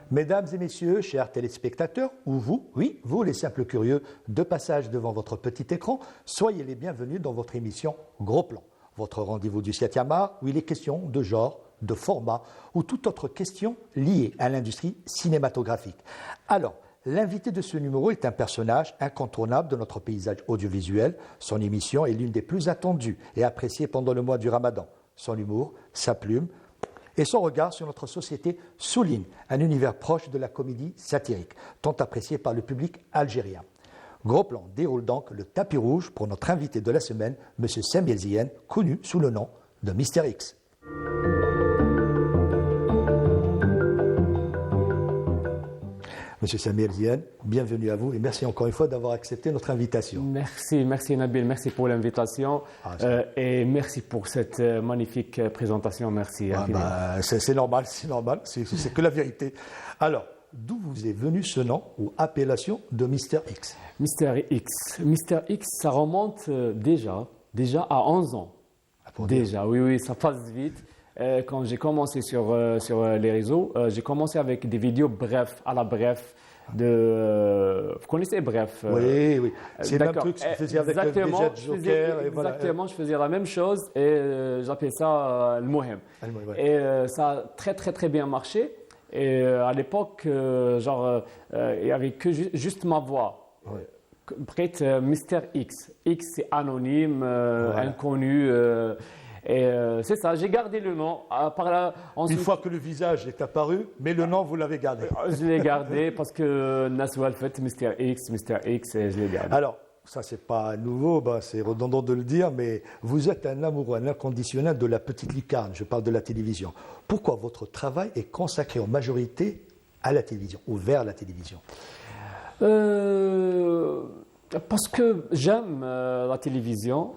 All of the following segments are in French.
Mesdames et messieurs, chers téléspectateurs, ou vous, oui, vous les simples curieux, de passage devant votre petit écran, soyez les bienvenus dans votre émission Gros Plan, votre rendez-vous du 7e art où il est question de genre, de format ou toute autre question liée à l'industrie cinématographique. Alors, l'invité de ce numéro est un personnage incontournable de notre paysage audiovisuel. Son émission est l'une des plus attendues et appréciées pendant le mois du Ramadan. Son humour, sa plume et son regard sur notre société soulignent un univers proche de la comédie satirique, tant apprécié par le public algérien. Gros Plan déroule donc le tapis rouge pour notre invité de la semaine, M. Sami El-Ziane, connu sous le nom de Mister X. Monsieur Sami El-Ziane, bienvenue à vous et merci encore une fois d'avoir accepté notre invitation. Merci Nabil, merci pour l'invitation et merci pour cette magnifique présentation, merci. C'est normal, c'est que la vérité. Alors, d'où vous est venu ce nom ou appellation de Mister X? Mister X, ça remonte déjà à 11 ans. Déjà, oui, ça passe vite. Quand j'ai commencé sur les réseaux, j'ai commencé avec des vidéos brefs, vous connaissez Bref? Oui. C'est le même truc que tu faisais avec le déjà Joker. Exactement, je faisais la même chose et j'appelais ça le Mohem. Et ça a très bien marché. Et à l'époque, il n'y avait que juste ma voix. Peut-être Mister X. X, c'est anonyme, inconnu. Et c'est ça, j'ai gardé le nom. Ensuite, une fois que le visage est apparu, mais le nom, vous l'avez gardé. Je l'ai gardé parce que Naswal fait Mister X, et je l'ai gardé. Alors, ça, c'est pas nouveau, c'est redondant de le dire, mais vous êtes un amoureux, un inconditionnel de la petite lucarne. Je parle de la télévision. Pourquoi votre travail est consacré en majorité à la télévision, ou vers la télévision? Parce que j'aime la télévision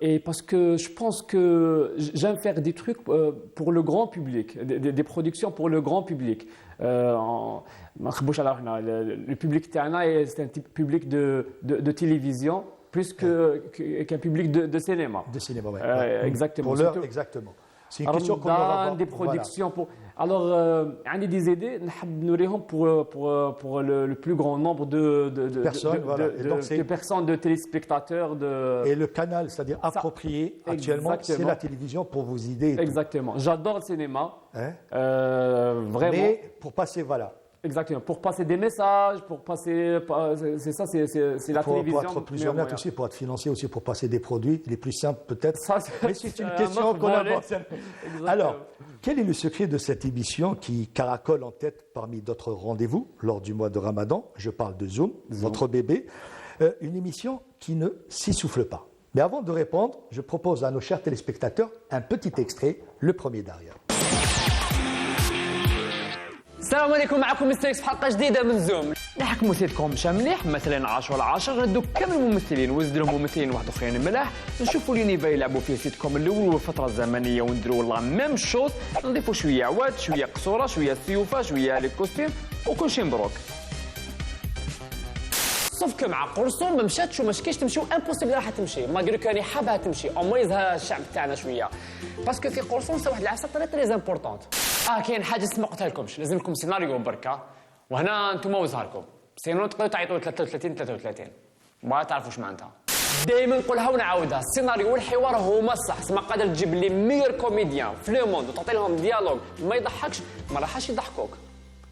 et parce que je pense que j'aime faire des trucs pour le grand public, des productions pour le grand public. Le public Tana, c'est un type public de télévision plus qu'un public de cinéma. De cinéma, oui. Exactement. Pour l'heure, exactement. C'est une question qu'on va avoir. Des productions pour... Alors, on a des idées, nous pour le plus grand nombre de personnes, de téléspectateurs. Et le canal, c'est-à-dire approprié actuellement, c'est la télévision pour vos idées. Exactement. J'adore le cinéma. Vraiment. Mais pour passer, voilà. Exactement. Pour passer des messages, c'est ça, c'est la télévision. Pour être plus honnête aussi, pour être financier aussi, pour passer des produits les plus simples peut-être. Mais c'est une question qu'on aborde. Alors, quel est le secret de cette émission qui caracole en tête parmi d'autres rendez-vous lors du mois de Ramadan? Je parle de Zoom, votre bébé. Une émission qui ne s'essouffle pas. Mais avant de répondre, je propose à nos chers téléspectateurs un petit extrait, le premier derrière. السلام عليكم، معكم مستر اكس في حلقه جديده من زوم. ضحك مثيلكم مشى مليح مثلا 10 على 10. ردوا كامل الممثلين وزد لهم ممثلين واحد اخرين ملاح. نشوفوا لينيفا يلعبوا فيه سيت كوم الاول والفتره الزمنيه ونديروا والله ميم شوط. نضيفوا شويه عواد شويه قصوره شويه سيوفه شويه لي كوستيم وكلشي مبروك. صوف مع قرصون ما مشاتش وما شكيش تمشيو امبوسيبل راح تمشي ماغري كاني حابها تمشي او ميزها الشعب تاعنا شويه باسكو في قرصون واحد العصا تري امبورطونت. كاين حاجه ما قلتها لكمش، لازم لكم سيناريو بركه وهنا انتم وزهركم سينو تقدروا تعيطوا 33 ما تعرفوش معناتها. دائما نقولها ونعاودها، السيناريو والحوار هما الصح. سما قادر تجيب لي ميور كوميديان في لو موند وتعطي لهم ديالوج ما يضحكش ما راحش يضحكوك.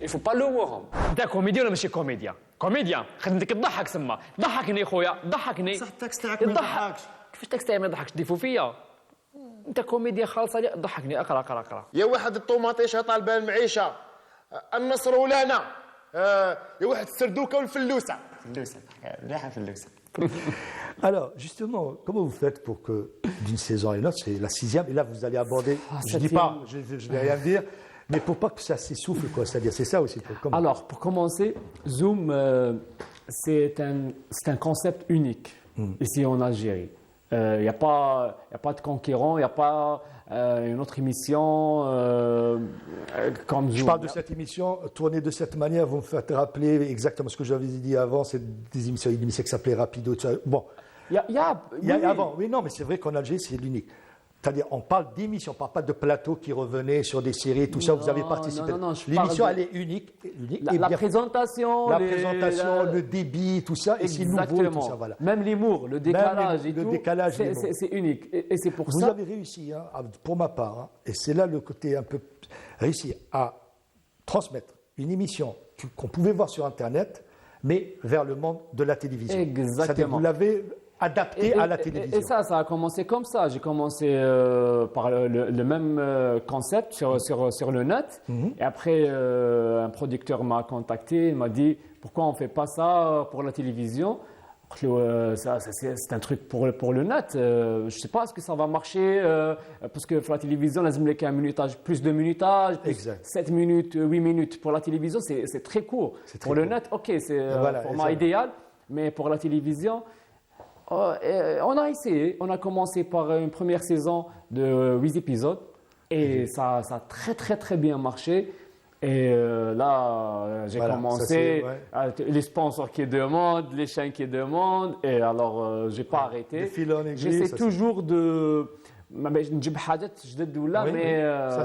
يفو با لوموهم. انت كوميديا ولا ماشي كوميديا؟ كوميديا خدمتك تضحك سما. ضحكني خويا ضحكني. صح التاكس تاعك ما يضحكش. كيفاش التاكس تاعي ما يضحكش؟ تضيفوا فيا. انت كوميديا خالصه ضحكني. اقرا. يا واحد الطوماطيشه طالبه المعيشه، النصر ولانا، يا واحد السردوكه والفلوسه. فلوسه مليحه فلوسه. Alors, justement, comment vous faites pour que d'une saison à une autre, c'est la 6e, et là vous allez aborder, je ne dis pas, je ne vais rien dire, mais pour pas que ça s'essouffle, quoi, c'est-à-dire, c'est ça aussi. Alors, pour commencer, Zoom, c'est un concept unique ici en Algérie. Il n'y a pas de concurrent, il n'y a pas une autre émission comme Zoom. Je parle de cette émission tournée de cette manière. Vous me faites rappeler exactement ce que j'avais dit avant. C'est des émissions, une émission qui s'appelait Rapido. Bon, il y a avant. Oui, non, mais c'est vrai qu'en Algérie, c'est l'unique. c'est-à-dire, on parle d'émissions, on ne parle pas de plateaux qui revenaient sur des séries, tout ça, vous avez participé. Non, l'émission, elle est unique. La présentation, le débit, tout ça, et c'est nouveau, tout ça, voilà. Même l'humour, le décalage c'est unique. Et c'est pour vous ça... Vous avez réussi, hein, pour ma part, hein, et c'est là le côté un peu réussi, à transmettre une émission qu'on pouvait voir sur Internet, mais vers le monde de la télévision. Exactement. C'est-à-dire, vous l'avez adapté à la télévision. Et ça a commencé comme ça. J'ai commencé par le même concept sur le net. Et après, un producteur m'a contacté, il m'a dit « Pourquoi on ne fait pas ça pour la télévision ?» C'est un truc pour le net. Je ne sais pas, est-ce que ça va marcher parce que pour la télévision, il y a un minutage, plus de minutage, plus 7 minutes, 8 minutes. Pour la télévision, c'est très court. Pour le net, ok, c'est le format idéal. Mais pour la télévision, on a essayé. On a commencé par une première saison de 8 épisodes. Et ça a très, très, très bien marché. Et là, j'ai commencé, les sponsors qui demandent, les chaînes qui demandent, et alors je n'ai pas arrêté. J'essaie toujours de... mais ça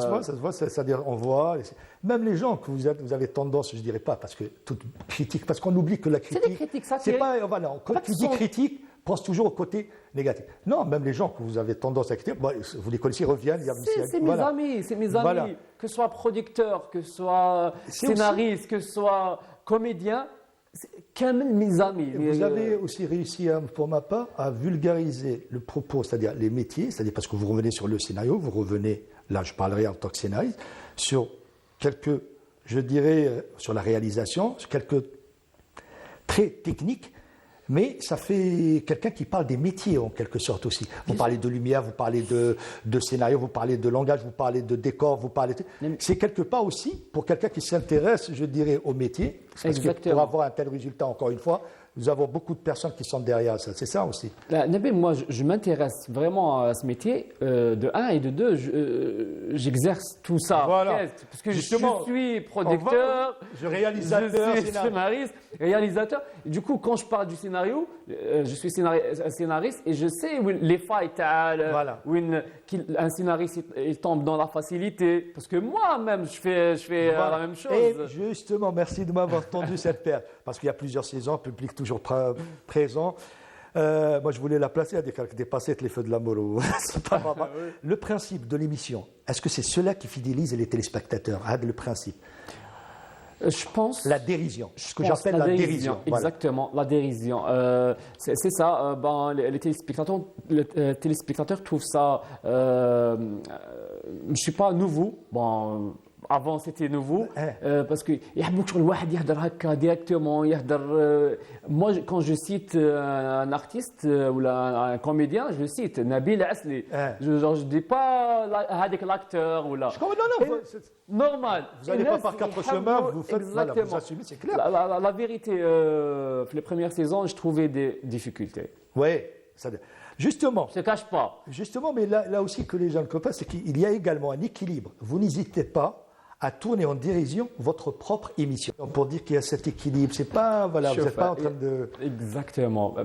se voit, c'est-à-dire on voit, même les gens que vous avez tendance, je ne dirais pas, parce que toute critique, parce qu'on oublie que la critique, c'est des critiques, ça c'est pas, voilà, quand tu dis critique, pense toujours au côté négatif. Non, même les gens que vous avez tendance à critiquer, vous les connaissez, reviennent. C'est mes amis, voilà. Que ce soit producteur, que ce soit scénariste, que ce soit comédien, c'est quand même mes amis. Vous avez aussi réussi, pour ma part, à vulgariser le propos, c'est-à-dire les métiers, c'est-à-dire parce que vous revenez sur le scénario, vous revenez, là je parlerai en tant que scénariste, sur quelques, je dirais, sur la réalisation, sur quelques traits techniques. Mais ça fait quelqu'un qui parle des métiers en quelque sorte aussi. Vous parlez de lumière, vous parlez de scénario, vous parlez de langage, vous parlez de décor, vous parlez... C'est quelque part aussi, pour quelqu'un qui s'intéresse, je dirais, au métier, parce que pour avoir un tel résultat, encore une fois, nous avons beaucoup de personnes qui sont derrière ça. C'est ça aussi. Nabil, moi, je m'intéresse vraiment à ce métier. De 1 et de 2, j'exerce tout ça. Voilà. Parce que je suis producteur, réalisateur, je suis scénariste, réalisateur. Et du coup, quand je parle du scénario, je suis scénariste et je sais où les failles, où un scénariste il tombe dans la facilité. Parce que moi-même, je fais la même chose. Et justement, merci de m'avoir tendu cette paire. Parce qu'il y a plusieurs saisons, public toujours présent. Moi, je voulais la placer à dépasser les feux de l'amour. Le principe de l'émission, est-ce que c'est cela qui fidélise les téléspectateurs? Le principe. Je pense. La dérision. Ce que j'appelle la dérision. Exactement, la dérision. C'est ça. Les téléspectateurs trouvent ça. Je ne suis pas nouveau. Bon. Avant, c'était nouveau parce que directement. Moi, quand je cite un artiste ou un comédien, je le cite, Nabil Asli. Je ne dis pas l'acteur ou là. Normal. Vous n'allez pas par quatre chemins, vous faites, voilà, vous assumez, c'est clair. La vérité, les premières saisons, je trouvais des difficultés. Oui, justement. Je ne te cache pas. Justement, mais là aussi que les gens ne comprennent pas, c'est qu'il y a également un équilibre. Vous n'hésitez pas à tourner en dérision votre propre émission. Pour dire qu'il y a cet équilibre, c'est pas, voilà, vous n'êtes pas en train de... Exactement.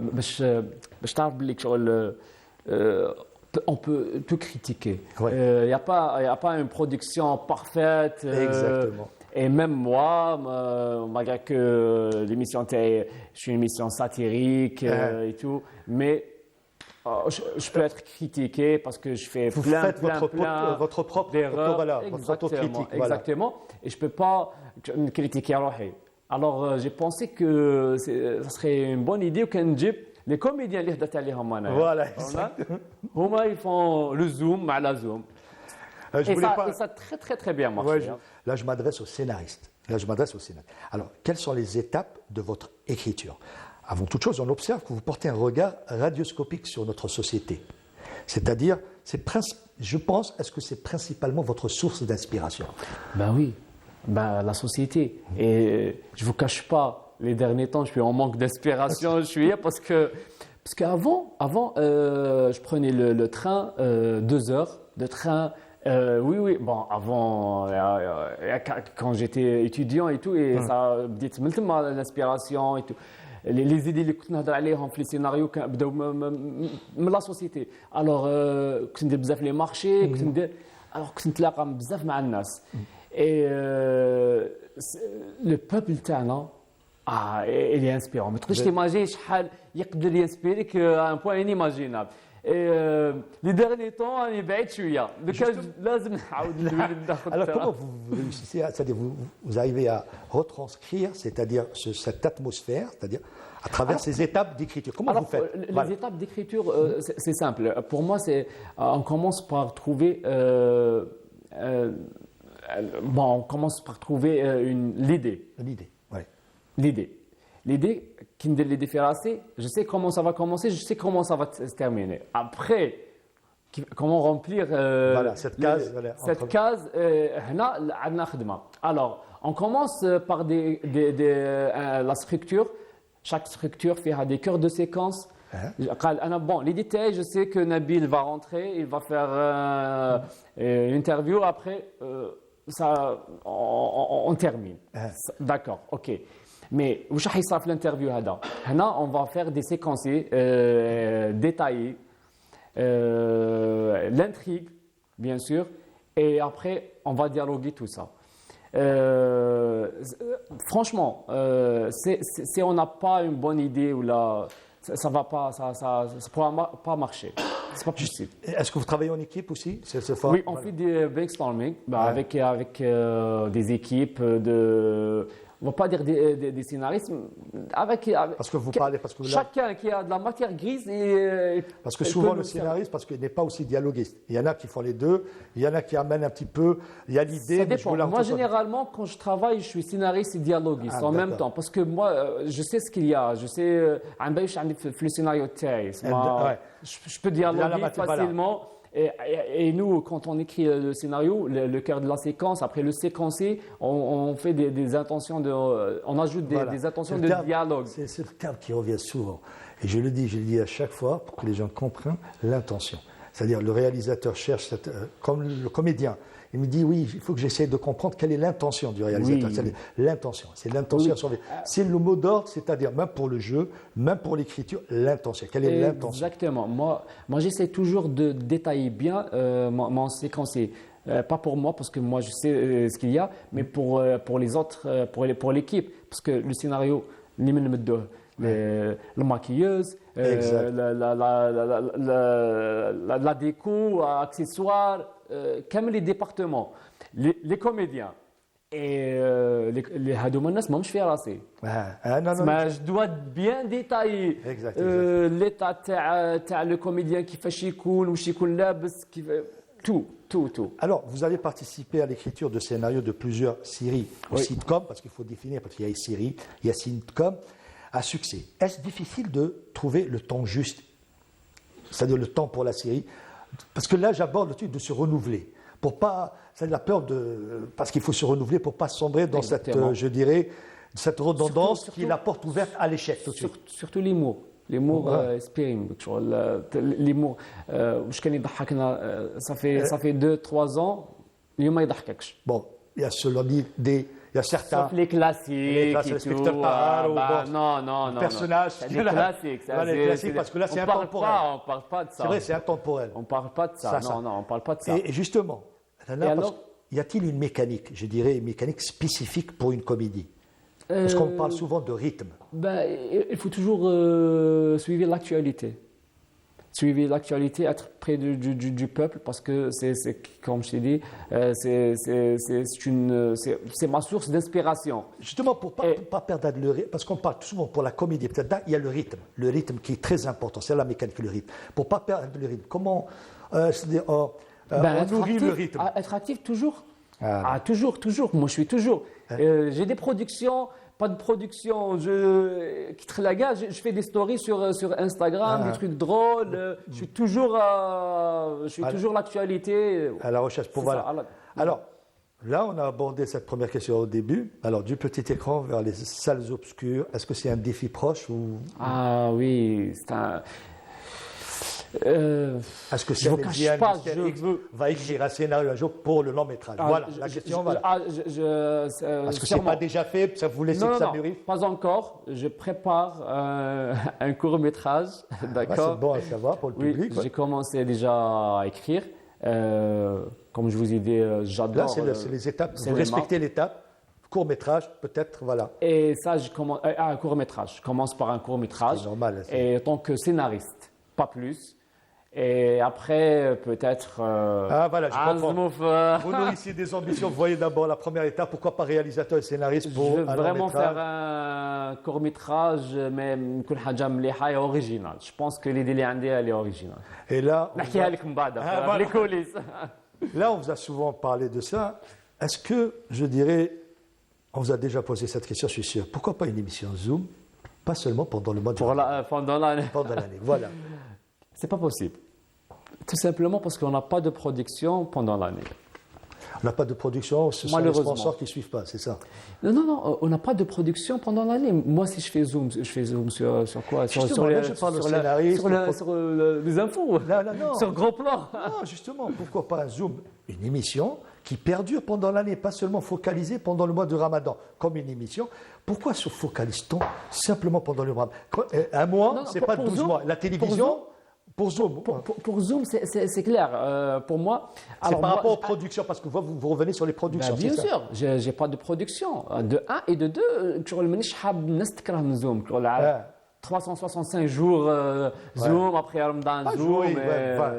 On peut tout critiquer. Il n'y a pas une production parfaite. Exactement. Et même moi, malgré que l'émission, je suis une émission satirique et tout, mais je peux être critiqué parce que je fais plein votre propre erreurs. Voilà, votre autocritique. Exactement. Et je ne peux pas critiquer Rohi. Alors, j'ai pensé que ça serait une bonne idée qu'on dise les comédiens qui sont allés voilà, ils font le zoom à la zoom. Et ça a très très très bien marché. Là, je m'adresse aux scénaristes. Alors, quelles sont les étapes de votre écriture? Avant toute chose, on observe que vous portez un regard radioscopique sur notre société. C'est-à-dire, je pense, est-ce que c'est principalement votre source d'inspiration? Ben oui, la société. Et je ne vous cache pas, les derniers temps, je suis en manque d'inspiration. Je suis parce qu'avant, je prenais le train 2 heures de train. Oui. Bon, avant, quand j'étais étudiant et tout, et ça dit l'inspiration et tout. les idées اللي كنت نهضر عليهم في لي سيناريو بداو من لا سوسيتي. الوغ كنت ندير بزاف لي مارشي، كنت ندير كنت نتلاقى بزاف مع الناس. اي لو بوبل تاعنا il est inspirant. ما تقدرش تيماجي شحال يقدر ينسبيريك ان بوان انيماجينابل. لي ديرني طون راني بعيد شويه دوكا لازم نعاود ناخذ. Alors comment vous réussissez, c'est-à-dire vous arrivez à retranscrire, c'est-à-dire cette atmosphère, c'est-à-dire à travers ces étapes d'écriture. Comment vous faites? Les étapes d'écriture, c'est simple. Pour moi, on commence par trouver l'idée. L'idée qui me les différencie, je sais comment ça va commencer, je sais comment ça va se terminer. Après, comment remplir cette case. Cette case, alors, on commence par la structure. Chaque structure fait des cœurs de séquence. Bon, les détails, je sais que Nabil va rentrer, il va faire une interview, après, on termine. D'accord, ok. Mais où est-ce qu'il l'interview هذا؟ هنا on va faire des séquencés détaillés, l'intrigue bien sûr, et après on va dialoguer tout ça. Franchement, si on n'a pas une bonne idée ou là, ça va pas, ça pourra pas marcher. C'est pas possible. Est-ce que vous travaillez en équipe aussi? Oui, on fait des brainstorming avec des équipes de. On ne va pas dire des scénaristes, parce que vous parlez, parce que chacun qui a de la matière grise. Parce que souvent le scénariste, parce qu'il n'est pas aussi dialoguiste. Il y en a qui font les deux, il y en a qui amènent un petit peu, il y a l'idée. Ça dépend. Moi, généralement, quand je travaille, je suis scénariste et dialoguiste en même temps. Parce que moi, je sais ce qu'il y a. Je sais, le scénario je peux dialoguer facilement. Et nous, quand on écrit le scénario, le cœur de la séquence, après le séquencer, on fait des intentions on ajoute des intentions de dialogue. C'est le terme qui revient souvent. Et je le dis à chaque fois pour que les gens comprennent l'intention. C'est-à-dire le réalisateur cherche, comme le comédien, il me dit oui, il faut que j'essaie de comprendre quelle est l'intention du réalisateur. Oui. C'est l'intention. Oui. C'est le mot d'ordre, c'est-à-dire même pour le jeu, même pour l'écriture, l'intention. Quelle est l'intention? Exactement. Moi j'essaie toujours de détailler bien mon séquencier. Pas pour moi, parce que moi je sais ce qu'il y a, mais pour les autres, pour l'équipe. Parce que le scénario, la maquilleuse, la déco, accessoires, comme les départements, les comédiens et les hadoumanas, moi je fais assez. Mais je dois bien détailler l'état le comédien qui fait chikoun ou chikoun labs, tout. Alors, vous avez participé à l'écriture de scénarios de plusieurs séries ou sitcoms, parce qu'il faut définir, parce qu'il y a séries, il y a sitcoms, à succès. Est-ce difficile de trouver le temps juste, c'est-à-dire le temps pour la série? Parce que là, j'aborde le truc de se renouveler. Pour pas, c'est la peur parce qu'il faut se renouveler pour pas sombrer dans cette, je dirais, cette redondance qui est la porte ouverte à l'échec tout de suite. Surtout l'humour. L'humour spérim, l'humour. واش كان يضحكنا ça fait 2-3 ans, اليوم ما يضحككش. Bon, il y a cela dit il y a certains. Sauf les classiques. Les spectateurs parlent, non. Personnages. Les classiques. Les classiques, parce que là, c'est intemporel. On parle pas de ça. C'est vrai, c'est intemporel. On parle pas de ça. Non, on parle pas de ça. Et justement, y a-t-il une mécanique, je dirais, une mécanique spécifique pour une comédie? Parce qu'on parle souvent de rythme. Il faut toujours suivre l'actualité. Suivre l'actualité, être près du peuple, parce que c'est comme je t'ai dit, c'est ma source d'inspiration. Justement, pour pas perdre le rythme, parce qu'on parle souvent pour la comédie, peut-être là, il y a le rythme qui est très important, c'est la mécanique, le rythme. Pour pas perdre le rythme, comment on nourrit le rythme? Être actif toujours. Toujours. Moi, je suis toujours. J'ai des productions. Pas de production, je quitte la gare, je fais des stories sur Instagram, des trucs drôles, je suis toujours l'actualité. À la recherche, Alors, là, on a abordé cette première question au début. Alors, du petit écran vers les salles obscures, est-ce que c'est un défi proche ou... Ah oui, Est-ce que je vous Samuel cache pas, Mr. je X veux. va écrire un scénario un jour pour le long métrage? Voilà, la question, voilà. Est-ce que c'est pas déjà fait? Ça vous laissez que ça mûrisse? Pas encore. Je prépare un court métrage, d'accord. C'est bon à savoir pour le Oui, public. j'ai commencé déjà à écrire. Comme je vous ai dit, j'adore. Là, c'est les étapes. c'est Vous les respectez l'étape. Court métrage, peut-être, voilà. Et ça, je commence un court métrage. Je commence par un court métrage. C'est normal. Et en tant que scénariste, pas plus. Et après, peut-être. Voilà, je comprends. je Vous nourrissez des ambitions. Vous voyez d'abord la première étape. Pourquoi pas réalisateur et scénariste pour veux un long vraiment métrage. faire un court métrage, mais كل حاجة مليحة et original. Je pense que l'idée اللي عندي elle est originale. Et là, نحكيها لك من بعد voilà. les coulisses. là, on vous a souvent parlé de ça. Est-ce que, je dirais, on vous a déjà posé cette question, je suis sûr. Pourquoi pas une émission Zoom, pas seulement pendant le mois de Pendant l'année. pendant l'année. Voilà. C'est pas possible. Tout simplement parce qu'on n'a pas de production pendant l'année. On n'a pas de production, ce sont les Malheureusement. sponsors qui ne suivent pas, c'est ça. Non, on n'a pas de production pendant l'année. Moi, si je fais Zoom sur quoi? Justement, là, je parle au scénariste, sur les infos. Non. Sur gros plan. Non, justement, pourquoi pas un Zoom, une émission qui perdure pendant l'année, pas seulement focalisée pendant le mois de Ramadan, comme une émission. Pourquoi se focalise-t-on simplement pendant le Ramadan? Un mois, c'est pas 12 Zoom, mois. La télévision, pour Zoom. Pour Zoom, c'est clair. Pour moi, C'est par rapport aux productions, parce que vous revenez sur les productions. bien c'est ça? sûr, j'ai pas de production. De 1 et de 2, شغل مانيش حاب الناس تكره من زوم. 365 jours Zoom, après Ramadan Zoom. Oui,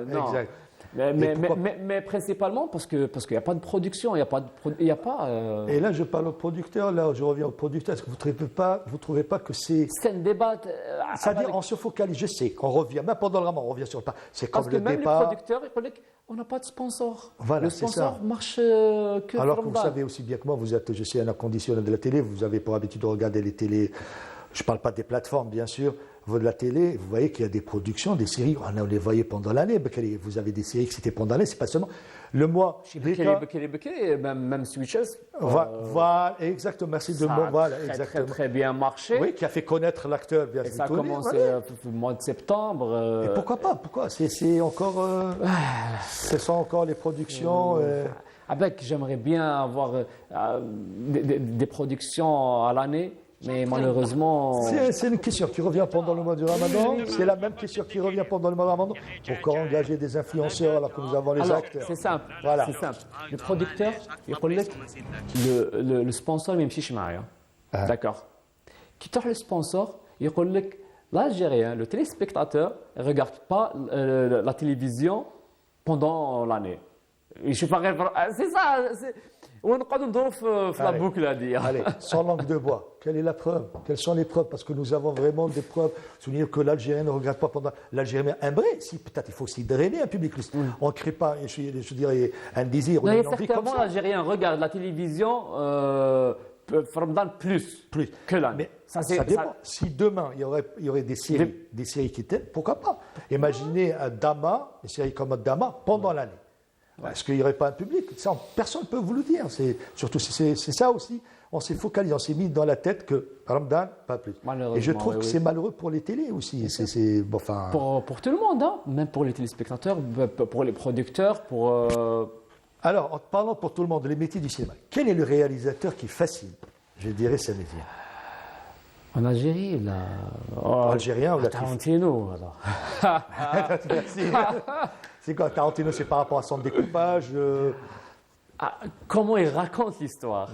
non. exact. Mais principalement parce qu'il n'y a pas de production, il y a pas. Et là, je parle au producteur, là, je reviens au producteur. Est-ce que vous trouvez pas que c'est... C'est un débat. C'est-à-dire, on se focalise, je sais, qu'on revient, même pendant le Ramadan, on revient sur le pas. C'est comme Parce que le même départ. les producteurs, ils disent on n'a pas de sponsor. Voilà, le c'est sponsor ça. marche que Alors que Ramadan. vous savez aussi bien que moi, vous êtes, je sais, un inconditionnel de la télé, vous avez pour habitude de regarder les télés, je ne parle pas des plateformes, bien sûr, vous de la télé, vous voyez qu'il y a des productions, des séries, on les voyait pendant l'année, vous avez des séries qui c'était pendant l'année, c'est pas seulement le mois. Même Switches. Voilà, exactement, merci de moi, voilà, exactement. Très bien marché. Oui, qui a fait connaître l'acteur, bien Et sûr. ça a commencé au mois de septembre. Et pourquoi pas? Pourquoi? C'est encore, ce sont encore les productions. J'aimerais bien avoir des productions à l'année. Mais malheureusement. C'est une question qui revient pendant le mois du Ramadan. C'est la même question qui revient pendant le mois du Ramadan. Pourquoi engager des influenceurs alors que nous avons les acteurs? C'est simple. Voilà. C'est simple. Le producteur, il dit le sponsor, il me معايا. D'accord. Qui tord le sponsor, il dit l'Algérien, le téléspectateur, ne regarde pas la télévision pendant l'année. C'est ça. ونقعدوا ندوروا في la boucle هذه. Allez, sans langue de bois, quelle est la preuve? Quelles sont les preuves? Parce que nous avons vraiment des preuves. Souvenir que l'Algérien ne regarde pas pendant. L'Algérien, un vrai, si peut-être il faut aussi drainer un public. On ne crée pas, je dirais, un désir ou une envie comme ça. L'Algérien regarde la télévision Ramadan plus que l'année. Mais ça dépend. Si demain il y aurait des séries qui étaient, pourquoi pas? Imaginez un Dama, une série comme un Dama pendant l'année. Est-ce qu'il n'y aurait pas un public? Ça, personne ne peut vous le dire. Surtout, c'est ça aussi. On s'est focalisé, on s'est mis dans la tête que Ramadan, pas plus. Et je trouve que c'est malheureux pour les télés aussi. Pour tout le monde, hein? Même pour les téléspectateurs, pour les producteurs, pour... Alors, en parlant pour tout le monde, les métiers du cinéma, quel est le réalisateur qui fascine? Je dirais ça métier. En Algérie, là... Algérien ou la Tarantino, alors. Merci. C'est quoi, Tarantino, c'est par rapport à son découpage Comment il raconte l'histoire?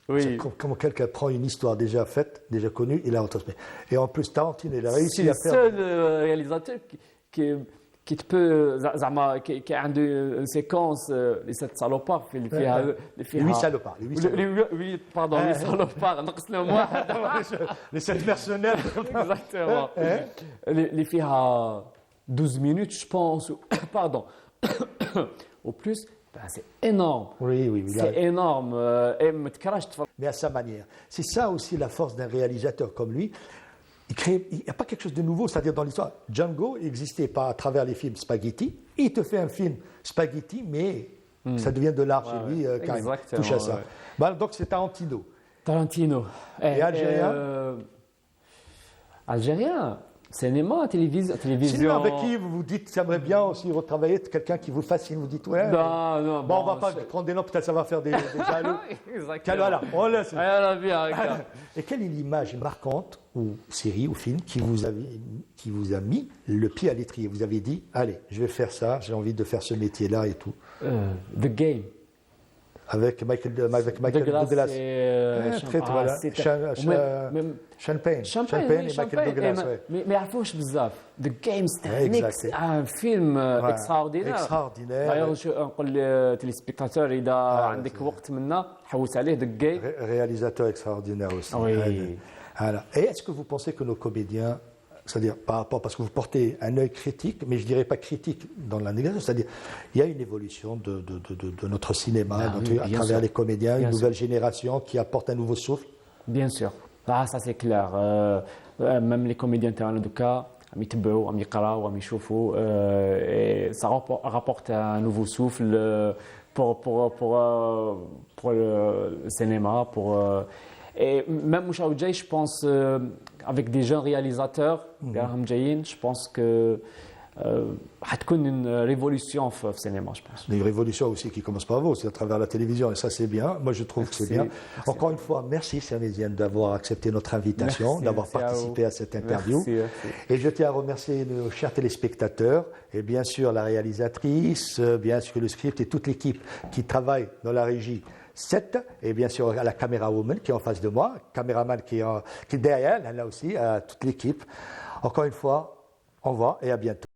Oui. Comment quelqu'un prend une histoire déjà faite, déjà connue, il la retransmet. Et en plus, Tarantino, il a réussi à faire... C'est le seul réalisateur qui te peut... qui a une séquence, les 7 salopards, les 8 salopards. Oui, pardon, les salopards, les 7 mercenaires. Exactement. Les فيها 12 minutes, je pense. Pardon. Au plus, c'est énorme. Oui. C'est énorme. Mais à sa manière. C'est ça aussi la force d'un réalisateur comme lui. Il n'y a pas quelque chose de nouveau, c'est-à-dire dans l'histoire. Django n'existait pas à travers les films spaghetti. Il te fait un film spaghetti, mais ça devient de l'art chez lui, carrément. Touche à ça. Donc c'est Tarantino. Tarantino. Et Algérien Algérien. Cinéma, télévision. Cinéma avec qui vous vous dites, j'aimerais bien aussi retravailler, quelqu'un qui vous fascine, vous dites, ouais. Non, Bon, on va pas prendre des noms, peut-être ça va faire des jaloux. Exactement. Voilà, on laisse. Rien à bien avec ça. Et quelle est l'image marquante, ou série, ou film, qui vous a mis le pied à l'étrier? Vous avez dit, allez, je vais faire ça, j'ai envie de faire ce métier-là et tout. The Game. Avec Michael Douglas Douglas. et Voilà. Champagne et Michael Douglas. ouais. Mais ما يعرفوش بزاف. The Game c'est Exact. un film extraordinaire. Extraordinaire. D'ailleurs نقول للتليسبيكتاتور إذا عندك وقت منا حوس عليه The Game. Réalisateur extraordinaire aussi. Oui. Voilà. Et est-ce que vous pensez que nos comédiens, c'est-à-dire par rapport, parce que vous portez un œil critique, mais je ne dirais pas critique dans la négation, c'est-à-dire il y a une évolution de notre cinéma à travers les comédiens, une nouvelle génération qui apporte un nouveau souffle. Bien sûr. Ça c'est clair. Même les comédiens تاعنا دوكا عم يتبعوا عم يقراوا عم يشوفوا et ça rapporte un nouveau souffle pour le cinéma et même مشاو جاي je pense avec des jeunes réalisateurs راهم جايين je pense que حتكون une révolution في السينما je pense. Des révolutions aussi qui commencent par vous, c'est à travers la télévision, et ça c'est bien. Moi je trouve que c'est bien. Encore une fois, merci Saméziane d'avoir accepté notre invitation, d'avoir participé à cette interview. Et je tiens à remercier nos chers téléspectateurs, et bien sûr la réalisatrice, bien sûr le script et toute l'équipe qui travaille dans la régie 7, et bien sûr à la caméra woman qui est en face de moi, caméraman qui est derrière, là aussi, à toute l'équipe. Encore une fois, au revoir et à bientôt.